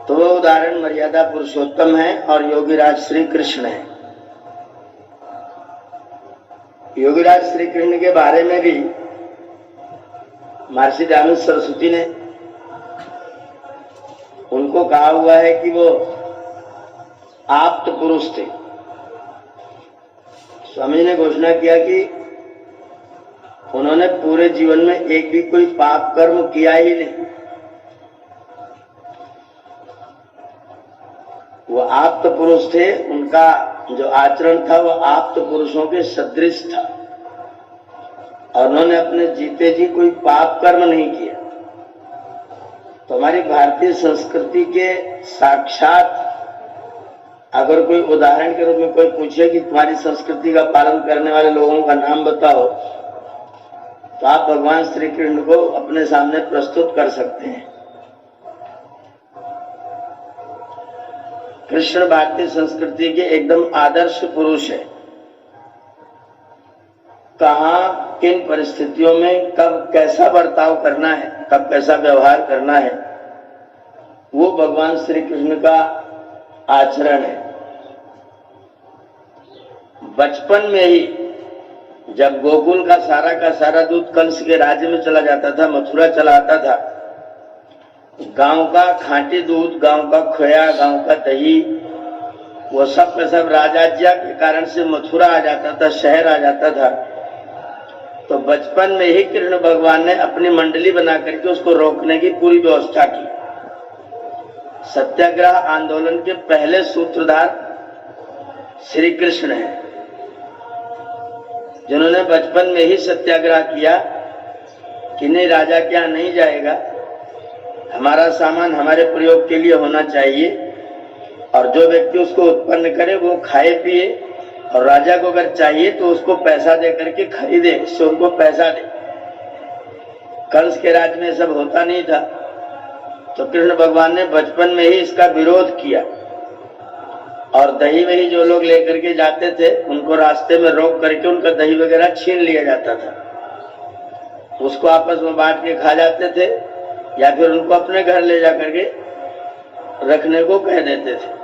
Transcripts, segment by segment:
तो वो उदाहरण मर्यादा पुरुषोत्तम है और योगीराज श्री कृष्ण है। योगीराज श्री कृष्ण के बारे में भी महर्षि दयानंद सरस्वती ने उनको कहा हुआ है कि वो आप्त पुरुष थे। स्वामी ने घोषणा किया कि उन्होंने पूरे जीवन में एक भी कोई पाप कर्म किया ही नहीं। वो आप्त पुरुष थे, उनका जो आचरण था वो आप्त पुरुषों के सदृश था और उन्होंने अपने जीते जी कोई पाप कर्म नहीं किया। तो हमारी भारतीय संस्कृति के साक्षात अगर कोई उदाहरण के रूप में कोई पूछे कि तुम्हारी संस्कृति का पालन करने वाले लोगों का नाम बताओ, तो आप भगवान श्री कृष्ण को अपने सामने प्रस्तुत कर सकते हैं। कृष्ण भारतीय संस्कृति के एकदम आदर्श पुरुष है। कहाँ किन परिस्थितियों में कब कैसा बर्ताव करना है, कब कैसा व्यवहार करना है, वो भगवान श्री कृष्ण का आचरण है। बचपन में ही जब गोकुल का सारा दूध कंस के राज्य में चला जाता था, मथुरा चला आता था, गांव का खांटी दूध, गांव का खोया, गांव का दही, वो सब का सब राजाज्ञा के कारण से मथुरा आ जाता था, शहर आ जाता था। तो बचपन में ही कृष्ण भगवान ने अपनी मंडली बना करके उसको रोकने की पूरी व्यवस्था की। सत्याग्रह आंदोलन के पहले सूत्रधार श्री कृष्ण हैं, जिन्होंने बचपन में ही सत्याग्रह किया कि नहीं, राजा के यहाँ नहीं जाएगा, हमारा सामान हमारे प्रयोग के लिए होना चाहिए और जो व्यक्ति उसको उत्पन्न करे वो खाए पिए और राजा को अगर चाहिए तो उसको पैसा दे करके खरीदे, इससे उनको पैसा दे। कंस के राज्य में सब होता नहीं था, तो कृष्ण भगवान ने बचपन में ही इसका विरोध किया और दही वही जो लोग लेकर के जाते थे उनको रास्ते में रोक करके उनका दही वगैरह छीन लिया जाता था। उसको आपस में बांट के खा जाते थे या फिर उनको अपने घर ले जा करके रखने को कह देते थे।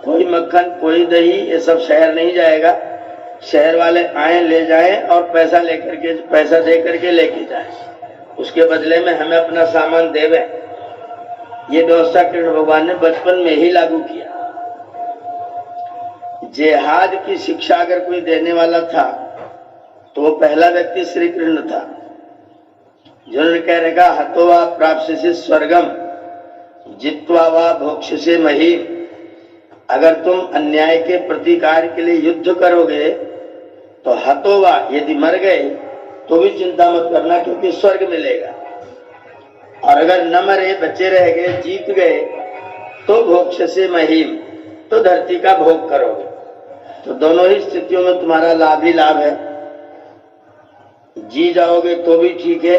कोई मक्खन, कोई दही, ये सब शहर नहीं जाएगा। शहर वाले आए, ले जाएं और पैसा दे करके लेके जाएं, उसके बदले में हमें अपना सामान देवें। ये व्यवस्था कृष्ण भगवान ने बचपन में ही लागू किया। जिहाद की शिक्षा अगर कोई देने वाला था तो वो पहला व्यक्ति श्री कृष्ण था, जिन्होंने कह रखा हतो वा प्राप्स्यसि स्वर्गम जित्वा वा भोक्ष्यसे महीम। अगर तुम अन्याय के प्रतिकार के लिए युद्ध करोगे तो हतो वा, यदि मर गए तो भी चिंता मत करना क्योंकि स्वर्ग मिलेगा, और अगर न मरे, बचे रह गए, जीत गए तो भोक्ष्यसे महीम, तो धरती का भोग करोगे। तो दोनों ही स्थितियों में तुम्हारा लाभ ही लाभ है। जी जाओगे तो भी ठीक है,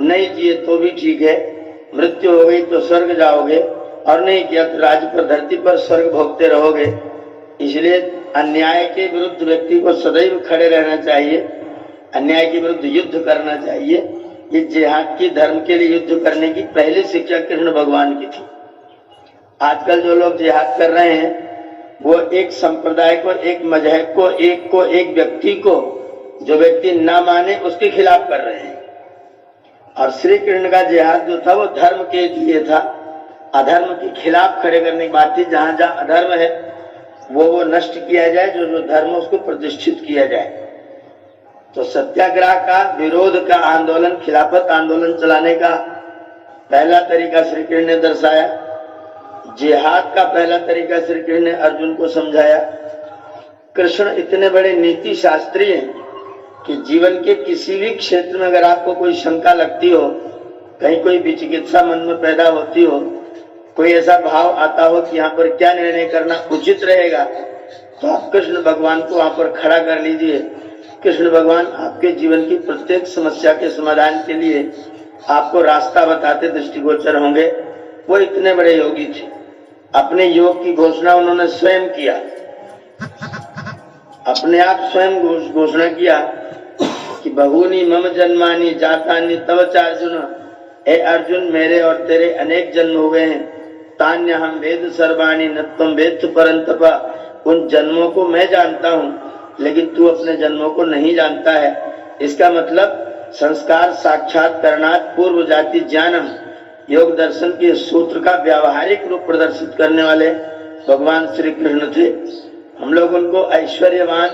नहीं जिए तो भी ठीक है। मृत्यु हो गई तो स्वर्ग जाओगे और नहीं किया तो राज्य पर, धरती पर स्वर्ग भोगते रहोगे। इसलिए अन्याय के विरुद्ध व्यक्ति को सदैव खड़े रहना चाहिए, अन्याय के विरुद्ध युद्ध करना चाहिए। ये जिहाद की, धर्म के लिए युद्ध करने की पहली शिक्षा कृष्ण भगवान की थी। आजकल जो लोग जिहाद कर रहे हैं वो एक संप्रदाय को, एक मजहब को, एक व्यक्ति को, जो व्यक्ति ना माने उसके खिलाफ कर रहे हैं। और श्री कृष्ण का जिहाद जो था वो धर्म के लिए था, अधर्म के खिलाफ खड़े करने की बात थी। जहां जहां अधर्म है वो नष्ट किया जाए, जो धर्म उसको प्रतिष्ठित किया जाए। तो सत्याग्रह का, विरोध का आंदोलन, खिलाफत आंदोलन चलाने का पहला तरीका श्री कृष्ण ने दर्शाया। जिहाद का पहला तरीका श्री कृष्ण ने अर्जुन को समझाया। कृष्ण इतने बड़े नीति शास्त्री हैं कि जीवन के किसी भी क्षेत्र में अगर आपको कोई शंका लगती हो, कहीं कोई विचिकित्सा मन में पैदा होती हो, कोई ऐसा भाव आता हो कि यहाँ पर क्या निर्णय करना उचित रहेगा, तो आप कृष्ण भगवान को वहां पर खड़ा कर लीजिए। कृष्ण भगवान आपके जीवन की प्रत्येक समस्या के समाधान के लिए आपको रास्ता बताते दृष्टिगोचर होंगे। वो इतने बड़े योगी थे, अपने योग की घोषणा उन्होंने स्वयं किया, अपने आप स्वयं घोषणा किया कि बहूनि मम जन्मानि जातानि तव च अर्जुन। हे अर्जुन, मेरे और तेरे अनेक जन्म हुए हैं, तान्य हम वेद सर्वाणी नत्वम वेद परंतप। उन जन्मों को मैं जानता हूँ लेकिन तू अपने जन्मों को नहीं जानता है। इसका मतलब संस्कार साक्षात करणात् पूर्व जाति ज्ञानम योग दर्शन के सूत्र का व्यावहारिक रूप प्रदर्शित करने वाले भगवान श्री कृष्ण थे। हम लोग उनको ऐश्वर्यवान,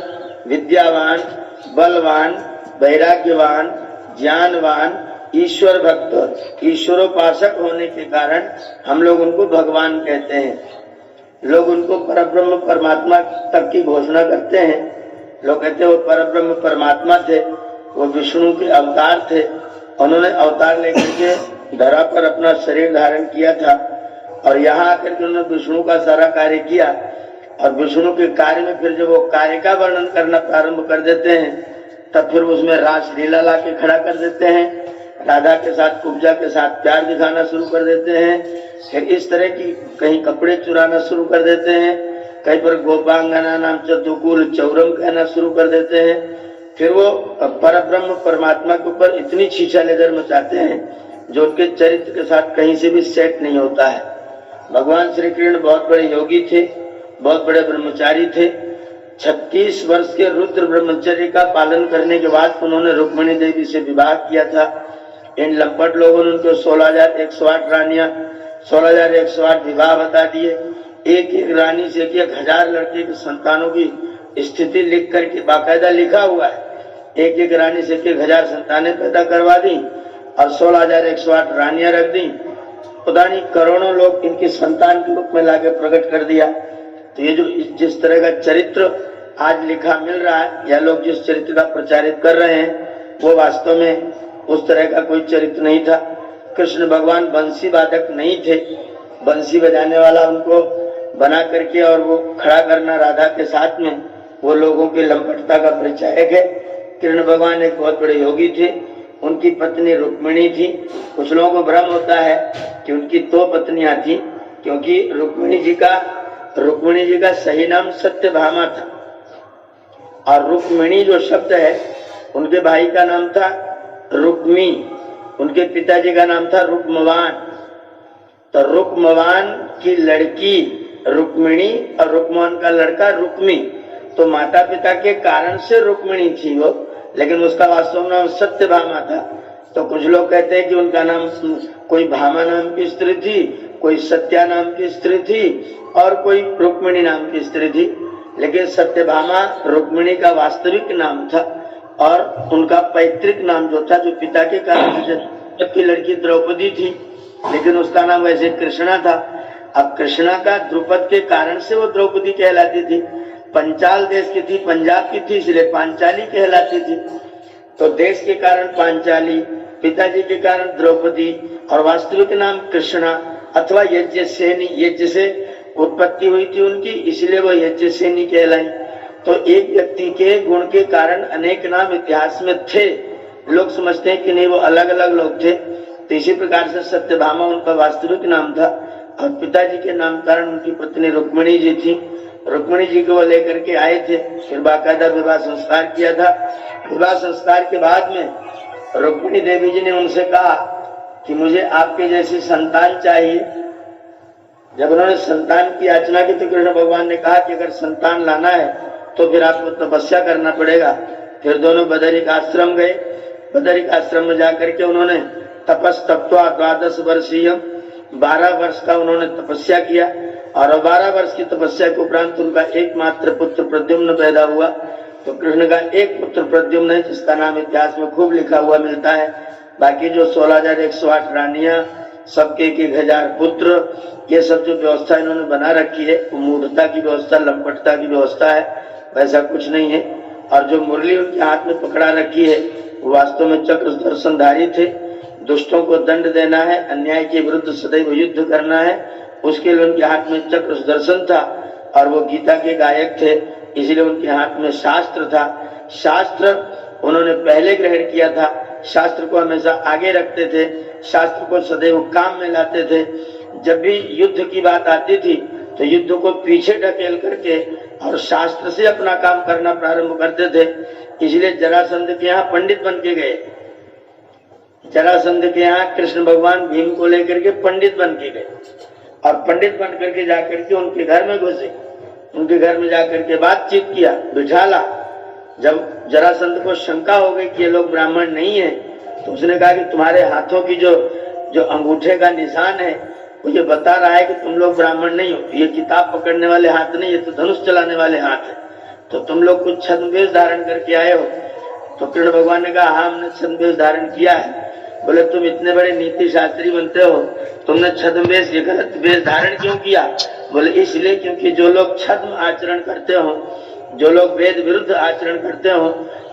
विद्यावान, बलवान, वैराग्यवान, ज्ञानवान, ईश्वर भक्त, ईश्वरोपासक होने के कारण हम लोग उनको भगवान कहते हैं। लोग उनको परब्रह्म परमात्मा तक की घोषणा करते हैं। लोग कहते हैं वो परब्रह्म परमात्मा थे, वो विष्णु के अवतार थे। उन्होंने अवतार लेकर के धरा पर अपना शरीर धारण किया था और यहाँ आकर के उन्होंने विष्णु का सारा कार्य किया। और विष्णु के कार्य में फिर जब वो कार्य का वर्णन करना प्रारंभ कर देते हैं तब फिर उसमें रासलीला ला के खड़ा कर देते हैं। राधा के साथ, कुब्जा के साथ प्यार दिखाना शुरू कर देते हैं। फिर इस तरह की कहीं कपड़े चुराना शुरू कर देते हैं, कहीं पर गोपांगना नाम चतुकुल चौरम कहना शुरू कर देते हैं। फिर वो परब्रह्म परमात्मा के ऊपर इतनी छीछा लेदर मचाते हैं जो उनके चरित्र के साथ कहीं से भी सेट नहीं होता है। भगवान श्री कृष्ण बहुत बड़े योगी थे, बहुत बड़े ब्रह्मचारी थे। 36 वर्ष के रुद्र ब्रह्मचर्य का पालन करने के बाद उन्होंने रुक्मिणी देवी से विवाह किया था। इन लंपट लोगों ने उनको 16,108 रानियां, 16,108 विवाह बता दिए। एक एक रानी से 1,000 लड़के की संतानों की स्थिति लिख करके बाकायदा लिखा हुआ है। एक एक रानी से 1,000 संतानें पैदा करवा दी और 16,108 रानियां रख दी। पता नहीं करोड़ों लोग इनकी संतान के रूप में लाके प्रकट कर दिया। तो ये जो जिस तरह का चरित्र आज लिखा मिल रहा है या लोग जिस चरित्र का प्रचारित कर रहे हैं वो वास्तव में उस तरह का कोई चरित्र नहीं था। कृष्ण भगवान बंसी वादक नहीं थे, बंसी बजाने वाला उनको बना करके और वो खड़ा करना राधा के साथ में वो लोगों की लंपटता का परिचायक है। कृष्ण भगवान एक बहुत बड़े योगी थे। उनकी पत्नी रुक्मिणी थी। कुछ लोगों को भ्रम होता है कि उनकी 2 पत्नियां थी, क्योंकि रुक्मिणी जी का सही नाम सत्यभामा था और रुक्मिणी जो शब्द है उनके भाई का नाम था रुक्मी, उनके पिताजी का नाम था रुक्मवान। तो रुक्मवान की लड़की रुक्मिणी और रुक्मवान का लड़का रुक्मी। तो माता पिता के कारण से रुक्मिणी थी वो, लेकिन उसका वास्तव नाम सत्यभामा था। तो कुछ लोग कहते हैं कि उनका नाम कोई भामा नाम की स्त्री थी, कोई सत्या नाम की स्त्री थी और कोई रुक्मिणी नाम की स्त्री थी। लेकिन सत्यभामा रुक्मिणी का वास्तविक नाम था और उनका पैतृक नाम जो था, जो पिता के कारण से जबकि लड़की द्रौपदी थी, लेकिन उसका नाम वैसे कृष्णा था। अब कृष्णा का द्रुपद के कारण से वो द्रौपदी कहलाती थी। पंचाल देश की थी, पंजाब की थी, इसलिए पांचाली कहलाती थी। तो देश के कारण पांचाली, पिताजी के कारण द्रौपदी और वास्तविक नाम कृष्णा अथवा यज्ञसेनी, यज्ञ से उत्पत्ति हुई थी उनकी, इसलिए वो यज्ञसेनी कहलाई। तो एक व्यक्ति के गुण के कारण अनेक नाम इतिहास में थे। लोग समझते हैं कि नहीं वो अलग अलग लोग थे। तो इसी प्रकार से सत्यभामा उनका वास्तविक नाम था और पिताजी के नाम कारण उनकी पत्नी रुक्मिणी जी थी। रुक्मिणी जी को लेकर के आए थे, फिर बाकायदा विवाह संस्कार किया था। विवाह संस्कार के बाद में रुक्मिणी देवी जी ने उनसे कहा कि मुझे आपके जैसी संतान चाहिए। जब उन्होंने संतान की याचना की तो कृष्ण भगवान ने कहा कि अगर संतान लाना है तो फिर आपको तपस्या करना पड़ेगा। फिर दोनों बदरिक आश्रम गए। बदरिक आश्रम में जाकर के उन्होंने तपस्तप्त्वा 12 वर्षीय 12 वर्ष का उन्होंने तपस्या किया और 12 वर्ष की तपस्या के उपरांत उनका एकमात्र पुत्र प्रद्युम्न पैदा हुआ। तो कृष्ण का एक पुत्र प्रद्युम्न है जिसका नाम इतिहास में खूब लिखा हुआ मिलता है। बाकी जो 16,108 रानियां, सबके 1,000 पुत्र, ये सब जो व्यवस्था इन्होंने बना रखी है वो मूढ़ता की व्यवस्था, लंपटता की व्यवस्था है, वैसा कुछ नहीं है। और जो मुरली उनके हाथ में पकड़ा रखी है वो वास्तव में चक्र सुदर्शनधारी थे। दुष्टों को दंड देना है, अन्याय के विरुद्ध सदैव युद्ध करना है, उसके लिए उनके हाथ में चक्र सुदर्शन था। और वो गीता के गायक थे, इसलिए उनके हाथ में शास्त्र था। शास्त्र उन्होंने पहले ग्रहण किया था, शास्त्र को हमेशा आगे रखते थे, शास्त्र को सदैव काम में लाते थे। जब भी युद्ध की बात आती थी तो युद्ध को पीछे ढकेल करके और शास्त्र से अपना काम करना प्रारंभ करते थे। इसलिए जरासंध के यहाँ पंडित बन के गए। जरासंध के यहाँ कृष्ण भगवान भीम को लेकर के पंडित बन के गए और पंडित बन करके जाकर के उनके घर में घुसे, उनके घर में जाकर के बातचीत किया, बिठाला। जब जरासंध को शंका हो गई कि ये लोग ब्राह्मण नहीं है, तो उसने कहा कि तुम्हारे हाथों की जो अंगूठे का निशान है वो ये बता रहा है कि तुम लोग ब्राह्मण नहीं हो। ये किताब पकड़ने वाले हाथ नहीं, ये तो धनुष चलाने वाले हाथ है। तो तुम लोग कुछ छद्मवेश धारण करके आए हो। तो कृष्ण भगवान ने कहा हाँ, हमने छद्मवेश धारण किया है। बोले तुम इतने बड़े नीति शास्त्री बनते हो, तुमने छद्मवेश ये गलत वेश धारण क्यों किया? बोले इसलिए क्योंकि जो लोग छद्म आचरण करते हो, जो लोग वेद विरुद्ध आचरण करते हो,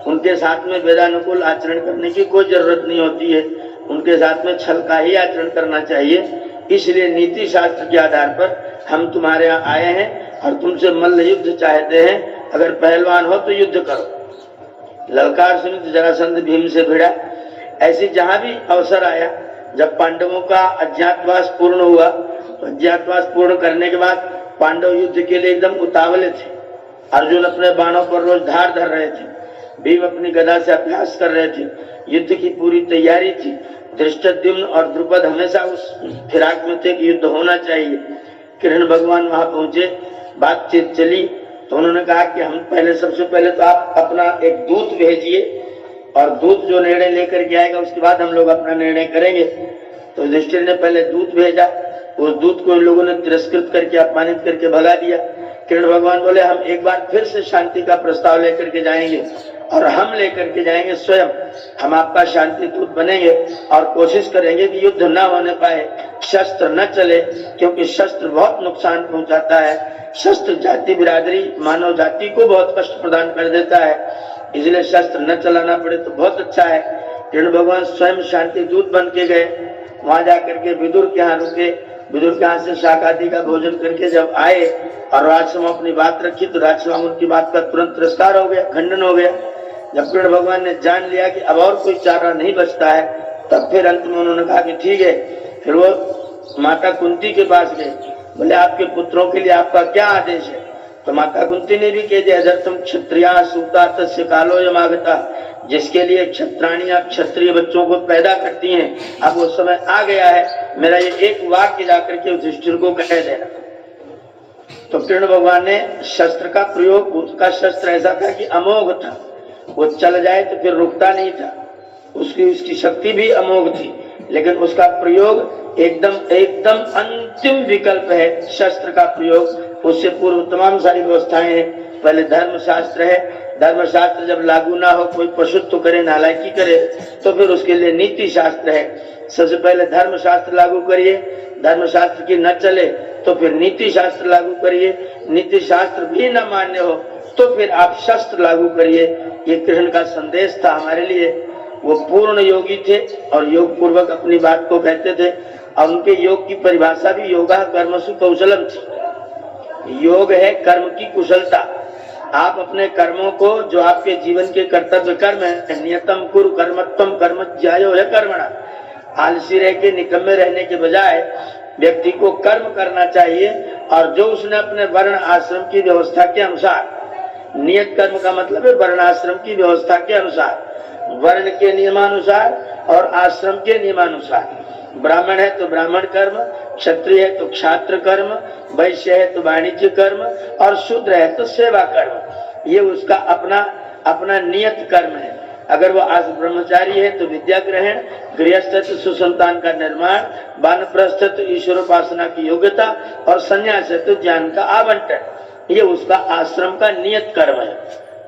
उनके साथ में वेदानुकूल आचरण करने की कोई जरूरत नहीं होती है, उनके साथ में छल का ही आचरण करना चाहिए। इसलिए नीति शास्त्र के आधार पर हम तुम्हारे यहाँ आए हैं और तुमसे मल्ल युद्ध चाहते हैं। अगर पहलवान हो तो युद्ध करो। ललकार सुनी तो जरासंध भीम से भिड़ा। ऐसे जहां भी अवसर आया, जब पांडवों का अज्ञातवास पूर्ण हुआ, तो अज्ञातवास पूर्ण करने के बाद पांडव युद्ध के लिए एकदम उतावले थे। अर्जुन अपने बाणों पर रोज धार धर रहे थे, भीम अपनी गदा से अभ्यास कर रहे थे, युद्ध की पूरी तैयारी थी। धृष्टद्युम्न और द्रुपद हमेशा उस फिराक में थे कि युद्ध होना चाहिए। कृष्ण भगवान वहां पहुंचे, बातचीत चली, तो उन्होंने कहा कि हम सबसे पहले तो आप अपना एक दूत भेजिए और दूत जो निर्णय लेकर के आएगा उसके बाद हम लोग अपना निर्णय करेंगे। तो युधिष्ठिर ने पहले दूत भेजा, उस दूत को इन लोगों ने तिरस्कृत करके अपमानित करके भगा दिया। कृष्ण भगवान बोले हम एक बार फिर से शांति का प्रस्ताव लेकर के जाएंगे और हम लेकर के जाएंगे स्वयं, हम आपका शांति दूत बनेंगे और कोशिश करेंगे कि युद्ध न होने पाए, शस्त्र न चले, क्योंकि शस्त्र बहुत नुकसान पहुंचाता है। शस्त्र जाति बिरादरी मानव जाति को बहुत कष्ट प्रदान कर देता है, इसलिए शस्त्र न चलाना पड़े तो बहुत अच्छा है। कृष्ण भगवान स्वयं शांति दूत बन के गए, वहां जाकर के विदुर के यहाँ रुके, विदुर के यहाँ से शाक आदि का भोजन करके जब आए और राजसभा अपनी बात रखी, तो राजसभा में उनकी बात का तुरंत तिरस्कार हो गया, खंडन हो गया। जब कृष्ण भगवान ने जान लिया कि अब और कोई चारा नहीं बचता है, तब फिर अंत में उन्होंने कहा कि ठीक है। फिर वो माता कुंती के पास गए, बोले आपके पुत्रों के लिए आपका क्या आदेश है? तो माता कुंती ने भी कह दिया अधर्तम क्षत्रिया सूता तस्य कालो यमागता, जिसके लिए क्षत्राणियां क्षत्रिय बच्चों को पैदा करती हैं, अब वो समय आ गया है, मेरा ये एक वाक्य जाकर के युधिष्ठिर को कह देना। तो कृष्ण भगवान ने शस्त्र का प्रयोग, उसका शस्त्र ऐसा था कि अमोघ था, वो चल जाए तो फिर रुकता नहीं था, उसकी शक्ति भी अमोघ थी, लेकिन उसका प्रयोग एकदम अंतिम विकल्प है शस्त्र का प्रयोग। उससे पूर्व तमाम सारी व्यवस्थाएं हैं। पहले धर्मशास्त्र है, धर्मशास्त्र जब लागू ना हो, कोई पशुत्व करे, नालायकी करे, तो फिर उसके लिए नीति शास्त्र है। सबसे पहले धर्मशास्त्र लागू करिए, धर्मशास्त्र की न चले तो फिर नीति शास्त्र लागू करिए, नीति शास्त्र भी न मान्य हो तो फिर आप शस्त्र लागू करिए। ये कृष्ण का संदेश था हमारे लिए। वो पूर्ण योगी थे और योग पूर्वक अपनी बात को कहते थे, और उनके योग की परिभाषा भी योगा कर्मसु कौशलम थी। योग है कर्म की कुशलता। आप अपने कर्मों को, जो आपके जीवन के कर्तव्य कर्म है, नियतम कुरु कर्मत्वम कर्म ज्यायो है कर्मणा, आलसी रह के निकम्मे रहने के बजाय व्यक्ति को कर्म करना चाहिए, और जो उसने अपने वर्ण आश्रम की व्यवस्था के अनुसार, नियत कर्म का मतलब है वर्ण आश्रम की व्यवस्था के अनुसार, वर्ण के नियमानुसार और आश्रम के नियमानुसार। ब्राह्मण है तो ब्राह्मण कर्म, क्षत्रिय है तो क्षात्र कर्म, वैश्य है तो वाणिज्य कर्म, और शूद्र है तो सेवा कर्म। ये उसका अपना नियत कर्म है। अगर वो आज ब्रह्मचारी है तो विद्या ग्रहण, गृहस्थ तो सुसंतान का निर्माण, वानप्रस्थ तो ईश्वरोपासना की योग्यता, और संन्यास है तो ज्ञान का आवंटन। ये उसका आश्रम का नियत कर्म है।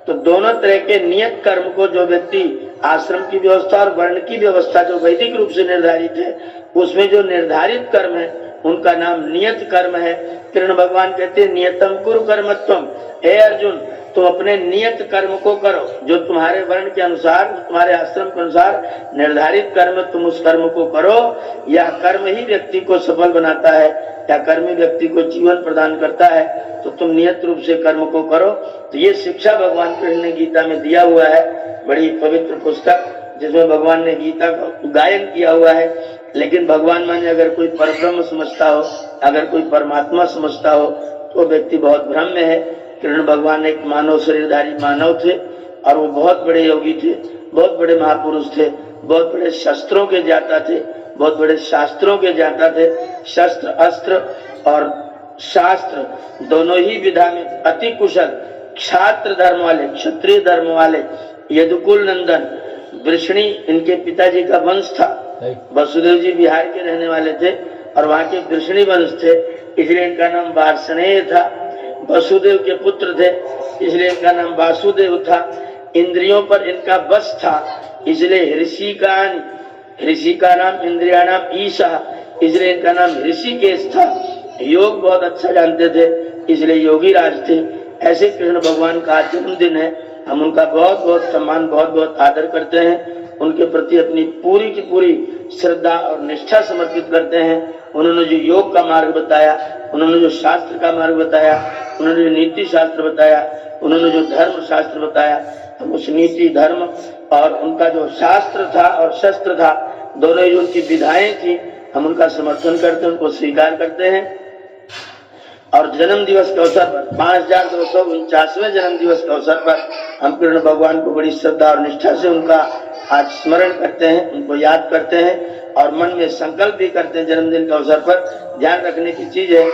तो दोनों तरह के नियत कर्म को जो व्यक्ति आश्रम की व्यवस्था और वर्ण की व्यवस्था जो वैदिक रूप से निर्धारित है, उसमें जो निर्धारित कर्म है उनका नाम नियत कर्म है। कृष्ण भगवान कहते हैं नियतम कुरु कर्मत्वम, हे अर्जुन तुम अपने नियत कर्म को करो, जो तुम्हारे वर्ण के अनुसार, तुम्हारे आश्रम के अनुसार निर्धारित कर्म, तुम उस कर्म को करो। यह कर्म ही व्यक्ति को सफल बनाता है, या कर्म ही व्यक्ति को जीवन प्रदान करता है। तो तुम नियत रूप से कर्म को करो। तो ये शिक्षा भगवान कृष्ण ने गीता में दिया हुआ है, बड़ी पवित्र पुस्तक जिसमें भगवान ने गीता का गायन किया हुआ है। लेकिन भगवान माने अगर कोई परब्रह्म समझता हो, अगर कोई परमात्मा समझता हो, तो व्यक्ति बहुत भ्रम में है। कृष्ण भगवान एक मानव शरीरधारी मानव थे, और वो बहुत बड़े योगी थे, बहुत बड़े महापुरुष थे, बहुत बड़े शस्त्रों के ज्ञाता थे। बहुत बड़े शास्त्रों के ज्ञाता थे। शस्त्र अस्त्र और शास्त्र दोनों ही विधा में अति कुशल, क्षात्र धर्म वाले, क्षत्रिय धर्म वाले यदुकुल नंदन वृष्णि इनके पिताजी का वंश था। वसुदेव जी बिहार के रहने वाले थे और वहां के वृष्णि वंश थे, इसलिए इनका नाम वार्ष्णेय था। वसुदेव के पुत्र थे इसलिए इनका नाम वासुदेव था। इंद्रियों पर इनका बस था इसलिए ऋषि का नाम इंद्रिया नाम ईशा, इसलिए इनका नाम ऋषिकेश था। योग बहुत अच्छा जानते थे इसलिए योगी राज थे। ऐसे कृष्ण भगवान का जन्मदिन है, हम उनका बहुत बहुत सम्मान, बहुत बहुत आदर करते हैं। उनके प्रति अपनी पूरी की पूरी श्रद्धा और निष्ठा समर्पित करते हैं। उन्होंने जो योग का मार्ग बताया, उन्होंने जो शास्त्र का मार्ग बताया, उन्होंने जो नीति शास्त्र बताया, उन्होंने जो धर्म शास्त्र बताया, हम उस नीति धर्म और उनका जो शास्त्र था और शस्त्र था, दोनों ही उनकी विधाएं थी, हम उनका समर्थन करते हैं, उनको स्वीकार करते हैं। और जन्म दिवस के अवसर पर 5249वें जन्म दिवस के अवसर पर हम कृष्ण भगवान को बड़ी श्रद्धा और निष्ठा से उनका आज स्मरण करते हैं, उनको याद करते हैं और मन में संकल्प भी करते हैं। जन्मदिन के अवसर पर ध्यान रखने की चीज है,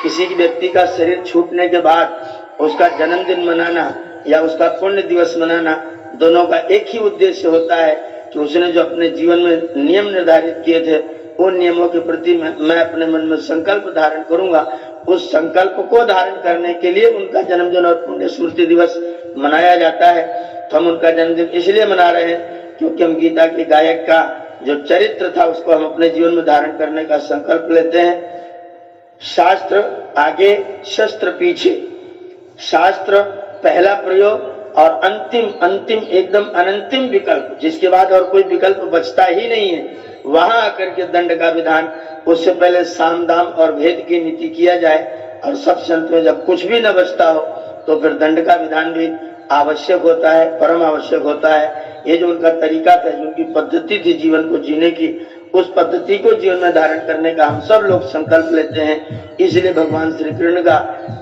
किसी व्यक्ति का शरीर छूटने के बाद उसका जन्मदिन मनाना या उसका पुण्य दिवस मनाना, दोनों का एक ही उद्देश्य होता है कि उसने जो अपने जीवन में नियम निर्धारित किए थे, उन नियमों के प्रति मैं अपने मन में संकल्प धारण करूंगा। उस संकल्प को धारण करने के लिए उनका जन्मदिन और पुण्य स्मृति दिवस मनाया जाता है। तो हम उनका जन्मदिन इसलिए मना रहे हैं क्योंकि हम गीता के गायक का जो चरित्र था उसको हम अपने जीवन में धारण करने का संकल्प लेते हैं। शास्त्र आगे, शस्त्र पीछे। शास्त्र पहला प्रयोग और अंतिम एकदम अनंतिम विकल्प, जिसके बाद और कोई विकल्प बचता ही नहीं है। वहां आकर के दंड का विधान, उससे पहले साम दाम और भेद की नीति किया जाए और सब संत में जब कुछ भी न बचता हो तो फिर दंड का विधान भी आवश्यक होता है, परम आवश्यक होता है। ये जो उनका तरीका था, जो उनकी पद्धति थी जीवन को जीने की, उस पद्धति को जीवन में धारण करने का हम सब लोग संकल्प लेते हैं। इसलिए भगवान श्री कृष्ण का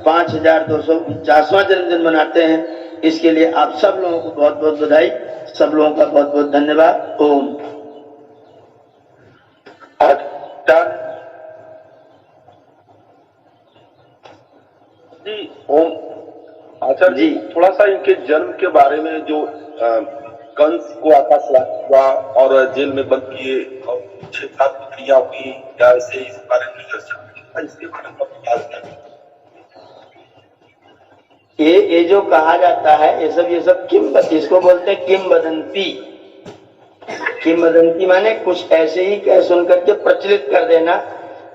5249वां जन्मदिन मनाते हैं। इसके लिए आप सब लोगों को बहुत बहुत बधाई, सब लोगों का बहुत बहुत धन्यवाद। ओम जी। ओम आचार्य जी, थोड़ा सा इनके जन्म के बारे में, जो कंस को आकाशवाणी हुआ और जेल में बंद किए और 6-7 पुत्रियां हुई, क्या ऐसे इस बारे में इसके बारे में ये जो कहा जाता है, ये सब इसको बोलते हैं किंवदंती। किंवदंती माने कुछ ऐसे ही कह सुन करके प्रचलित कर देना,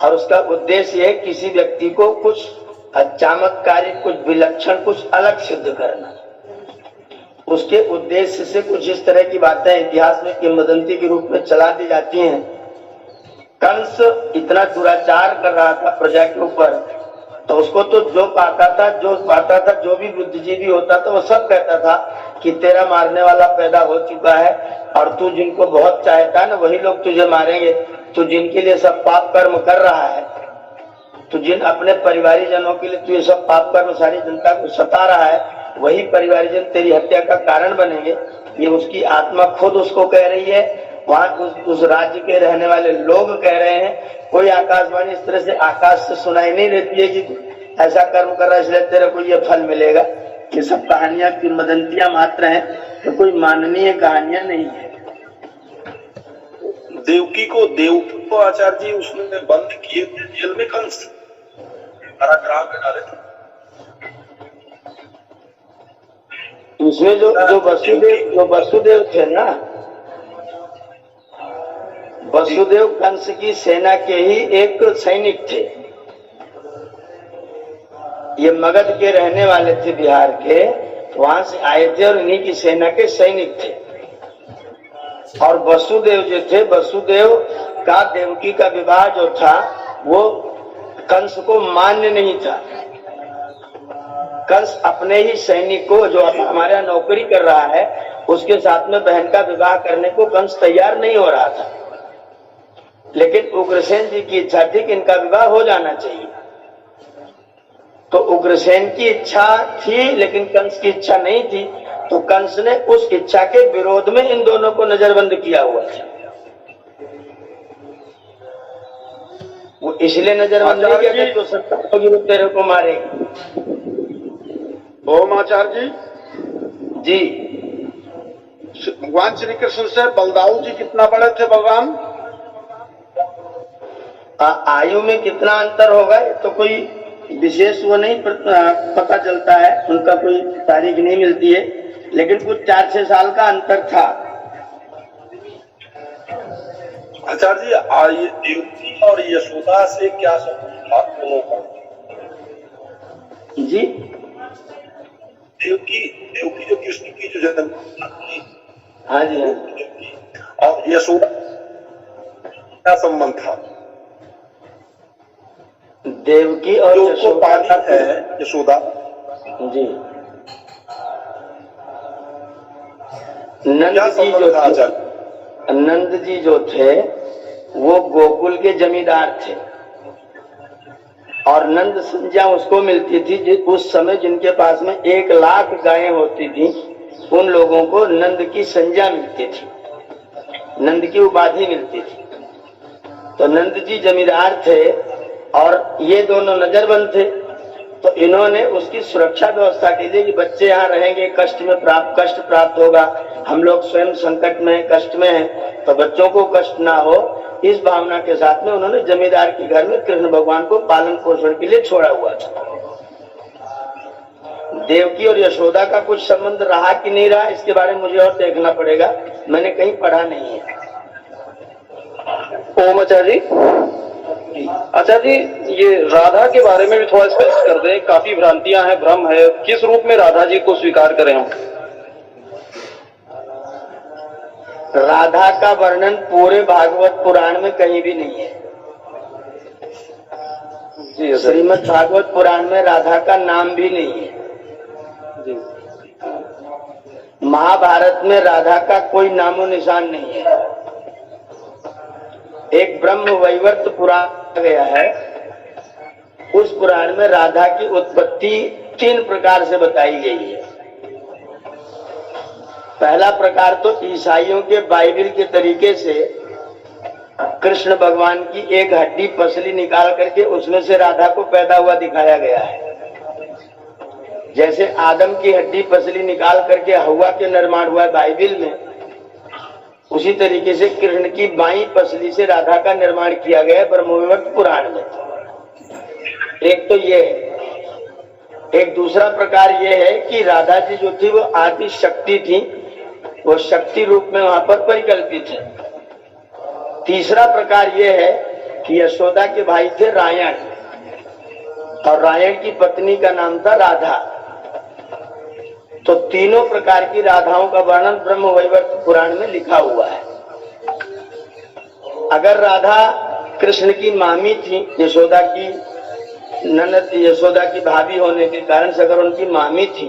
और उसका उद्देश्य है किसी व्यक्ति को कुछ चमत्कारी, कुछ विलक्षण, कुछ अलग सिद्ध करना। उसके उद्देश्य से कुछ इस तरह की बातें इतिहास में किंवदंती के रूप में चला दी जाती हैं। कंस इतना दुराचार कर रहा था प्रजा के ऊपर, तो उसको तो जो पाता था, जो भी बुद्धिजीवी होता था, वो सब कहता था कि तेरा मारने वाला पैदा हो चुका है और तू जिनको बहुत चाहता है ना, वही लोग तुझे मारेंगे। तू जिनके लिए सब पाप कर्म कर रहा है, तू जिन अपने परिवारी जनों के लिए तू ये सब पाप कर्म सारी जनता को सता रहा है, वही परिवारी जन तेरी हत्या का कारण बनेंगे। ये उसकी आत्मा खुद उसको कह रही है, वहां उस राज्य के रहने वाले लोग कह रहे हैं। कोई आकाशवाणी इस तरह से आकाश से सुनाई नहीं देती है कि ऐसा कर्म कर रहा है इसलिए तेरे को ये फल मिलेगा। ये सब कहानियां किंवदंतियां मात्र हैं, तो कोई माननीय कहानियां नहीं है। देवकी को आचार्य जी उसने बंद किए थे जेल में, कंस कारागृह में डाले थे। उसमें जो वसुदेव थे ना, वसुदेव कंस की सेना के ही एक सैनिक थे। ये मगध के रहने वाले थे, बिहार के, वहां से आए थे और इन्हीं की सेना के सैनिक थे। और वसुदेव जो थे, वसुदेव का देवकी का विवाह जो था वो कंस को मान्य नहीं था। कंस अपने ही सैनिक को, जो हमारे यहाँ नौकरी कर रहा है, उसके साथ में बहन का विवाह करने को कंस तैयार नहीं हो रहा था। लेकिन उग्रसेन जी की इच्छा थी कि इनका विवाह हो जाना चाहिए। तो उग्रसेन की इच्छा थी लेकिन कंस की इच्छा नहीं थी, तो कंस ने उस इच्छा के विरोध में इन दोनों को नजरबंद किया हुआ था। वो इसलिए नजरबंद नहीं किया कि तो सत्ता होगी वो तेरे को मारेगी। ओम आचार्य जी भगवान श्री कृष्ण से बलदाऊ जी कितना बड़े थे बलराम? आयु में कितना अंतर होगा ये तो कोई विशेष वो नहीं पता चलता है, उनका कोई तारीख नहीं मिलती है, लेकिन कुछ 4-6 साल का अंतर था। आचार्य जी, देवकी और यशोदा से क्या संबंध था दोनों का? जी देवकी जो कृष्ण की जो जन्म थी, हाँ जी हाँ। देवकी और यशोदा क्या संबंध था? देवकी और जो यशोदा पाली है यशोदा जी, नंद जी जो थे वो गोकुल के जमींदार थे और नंद संज्ञा उसको मिलती थी उस समय जिनके पास में 1 लाख गायें होती थी, उन लोगों को नंद की संज्ञा मिलती थी, नंद की उपाधि मिलती थी। तो नंद जी जमींदार थे और ये दोनों नजरबंद थे, तो इन्होंने उसकी सुरक्षा व्यवस्था के लिए कि बच्चे यहाँ रहेंगे, कष्ट प्राप्त होगा, हम लोग स्वयं संकट में कष्ट में हैं, तो बच्चों को कष्ट ना हो, इस भावना के साथ में उन्होंने जमींदार के घर में कृष्ण भगवान को पालन पोषण के लिए छोड़ा हुआ था। देवकी और यशोदा का कुछ संबंध रहा कि नहीं रहा, इसके बारे में मुझे और देखना पड़ेगा, मैंने कहीं पढ़ा नहीं है। ओम आचार्य जी, ये राधा के बारे में भी थोड़ा स्पष्ट कर दें, काफी भ्रांतियां हैं, भ्रम है, किस रूप में राधा जी को स्वीकार करें हम? राधा का वर्णन पूरे भागवत पुराण में कहीं भी नहीं है। जी श्रीमद् भागवत पुराण में राधा का नाम भी नहीं है। जी। महाभारत में राधा का कोई नामो निशान नहीं है। एक ब्रह्म वैवर्त पुराण गया है, उस पुराण में राधा की उत्पत्ति 3 प्रकार से बताई गई है। पहला प्रकार तो ईसाइयों के बाइबल के तरीके से कृष्ण भगवान की एक हड्डी पसली निकाल करके उसमें से राधा को पैदा हुआ दिखाया गया है। जैसे आदम की हड्डी पसली निकाल करके हवा के निर्माण हुआ है बाइबल में, उसी तरीके से कृष्ण की बाईं पसली से राधा का निर्माण किया गया है ब्रह्मवैवर्त पुराण में। एक तो ये है। एक दूसरा प्रकार ये है कि राधा जी जो थी वो आदि शक्ति थी, वो शक्ति रूप में वहां पर परिकल्पित है। तीसरा प्रकार ये है कि यशोदा के भाई थे रायण और रायण की पत्नी का नाम था राधा। तो तीनों प्रकार की राधाओं का वर्णन ब्रह्मवैवर्त पुराण में लिखा हुआ है। अगर राधा कृष्ण की मामी थी, यशोदा की ननद, यशोदा की भाभी होने के कारण से अगर उनकी मामी थी,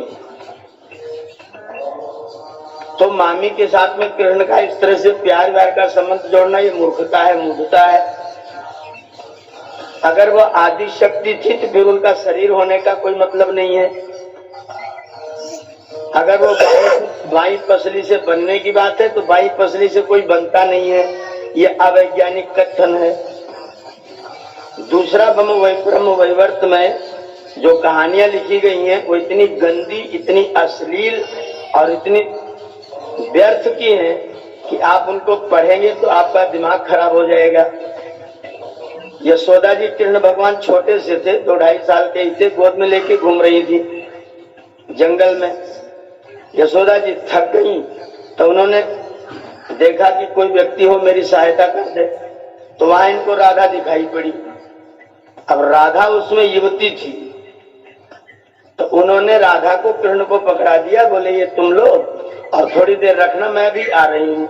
तो मामी के साथ में कृष्ण का इस तरह से प्यार व्यार का संबंध जोड़ना ये मूर्खता है, मूढ़ता है। अगर वो आदि शक्ति थी तो फिर उनका शरीर होने का कोई मतलब नहीं है। अगर वो बाई पसली से बनने की बात है तो बाई पसली से कोई बनता नहीं है, ये अवैज्ञानिक कथन है। दूसरा ब्रह्मवैवर्त में जो कहानियां लिखी गई हैं वो इतनी गंदी, इतनी अश्लील और इतनी व्यर्थ की हैं कि आप उनको पढ़ेंगे तो आपका दिमाग खराब हो जाएगा। यशोदा जी कृष्ण भगवान छोटे से थे, 2-2.5 साल के ही थे, गोद में लेके घूम रही थी जंगल में। यशोदा जी थक गई तो उन्होंने देखा कि कोई व्यक्ति हो मेरी सहायता कर दे, तो वहां इनको राधा दिखाई पड़ी। अब राधा उसमें युवती थी, तो उन्होंने राधा को कृष्ण को पकड़ा दिया, बोले ये तुम लो और थोड़ी देर रखना, मैं भी आ रही हूं।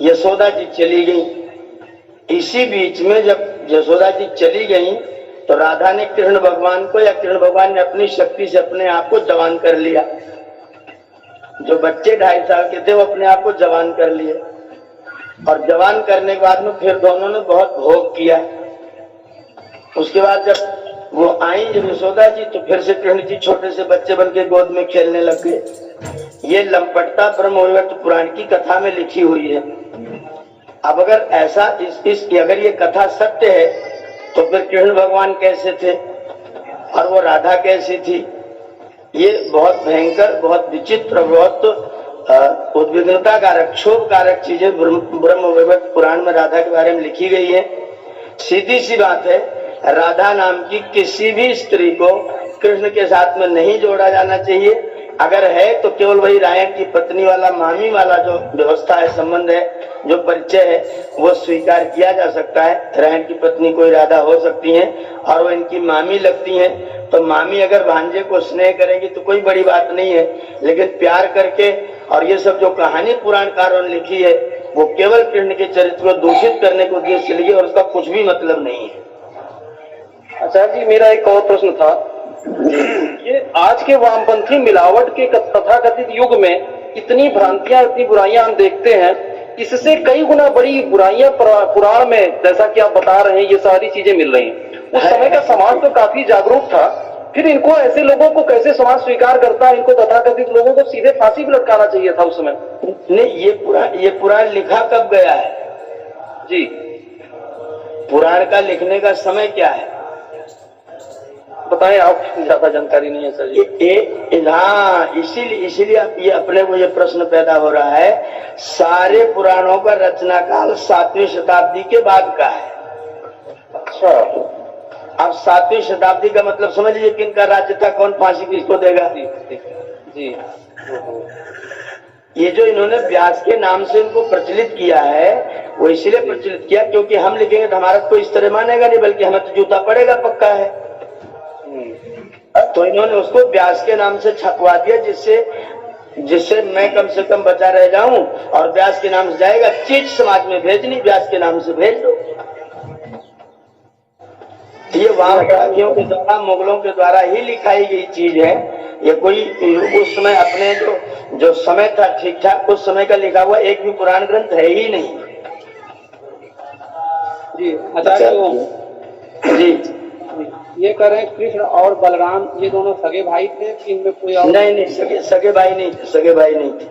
यशोदा जी चली गई। इसी बीच में जब यशोदा जी चली गई तो राधा ने कृष्ण भगवान को, या कृष्ण भगवान ने अपनी शक्ति से अपने आप को जवान कर लिया। जो बच्चे 2.5 साल के थे वो अपने आप को जवान कर लिए, और जवान करने के बाद में फिर दोनों ने बहुत भोग किया। उसके बाद जब वो आई जब यशोदा जी, तो फिर से कृष्ण जी छोटे से बच्चे बन के गोद में खेलने लग गए। ये लंपटता ब्रह्मवैवर्त पुराण की कथा में लिखी हुई है। अब अगर ऐसा अगर ये कथा सत्य है तो फिर कृष्ण भगवान कैसे थे और वो राधा कैसी थी? ये बहुत भयंकर, बहुत विचित्र, बहुत उद्विग्नता कारक, क्षोभ कारक चीजें ब्रह्म वैवर्त पुराण में राधा के बारे में लिखी गई है। सीधी सी बात है, राधा नाम की किसी भी स्त्री को कृष्ण के साथ में नहीं जोड़ा जाना चाहिए। अगर है तो केवल वही रायन की पत्नी वाला, मामी वाला जो व्यवस्था है, संबंध है, जो परिचय है, वो स्वीकार किया जा सकता है। रायन की पत्नी कोई राधा हो सकती है और वो इनकी मामी लगती है, तो मामी अगर भांजे को स्नेह करेगी तो कोई बड़ी बात नहीं है। लेकिन प्यार करके और ये सब जो कहानी पुराणकारों ने लिखी है वो केवल कृष्ण के चरित्र को दूषित करने के उद्देश्य से लिखी और उसका कुछ भी मतलब नहीं है। आचार्य जी, मेरा एक और प्रश्न था। ये आज के वामपंथी मिलावट के तथाकथित युग में इतनी भ्रांतियां, इतनी बुराइयां हम देखते हैं, इससे कई गुना बड़ी बुराइयां पुराण में, जैसा कि आप बता रहे हैं, ये सारी चीजें मिल रही हैं। उस समय का समाज तो काफी जागरूक था, फिर इनको, ऐसे लोगों को कैसे समाज स्वीकार करता है? इनको तथाकथित लोगों को सीधे फांसी भी लटकाना चाहिए था उस समय। नहीं, ये पुराण लिखा कब गया है जी? पुराण का लिखने का समय क्या है बताएं, आप, ज्यादा जानकारी नहीं है सर जी। हाँ, इसीलिए ये अपने को ये प्रश्न पैदा हो रहा है। सारे पुराणों का रचना काल 7वीं शताब्दी के बाद का है। अच्छा, अब 7वीं शताब्दी का मतलब समझिए किनका राज्य था, कौन फांसी किसको देगा? जी। ये जो इन्होंने व्यास के नाम से इनको प्रचलित किया है, वो इसलिए प्रचलित किया क्योंकि हम लिखेंगे तो हमारा कोई इस तरह मानेगा नहीं, बल्कि हमें तो जूता पड़ेगा, पक्का है। तो इन्होंने उसको व्यास के नाम से छपवा दिया, जिससे मैं कम से कम बचा रह जाऊं, और व्यास के नाम से जाएगा। चीज समाज में भेजनी, व्यास के नाम से भेज दो। ये वामपंथियों के द्वारा, मुगलों के द्वारा ही लिखाई गई चीज है। ये कोई उस समय अपने जो समय था ठीक ठाक, उस समय का लिखा हुआ एक भी पुराण ग्रंथ है ही नहीं। जी आचार्य जी, ये कह रहे हैं कृष्ण और बलराम ये दोनों सगे भाई थे कि इनमें कोई और? नहीं, सगे भाई नहीं थे, सगे भाई नहीं थे,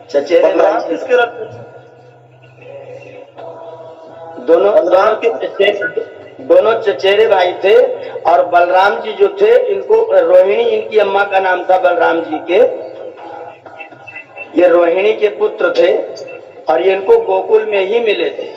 चचेरे भाई थे। दोनों चचेरे भाई थे। और बलराम जी जो थे, इनको रोहिणी, इनकी अम्मा का नाम था बलराम जी के, ये रोहिणी के पुत्र थे और ये इनको गोकुल में ही मिले थे।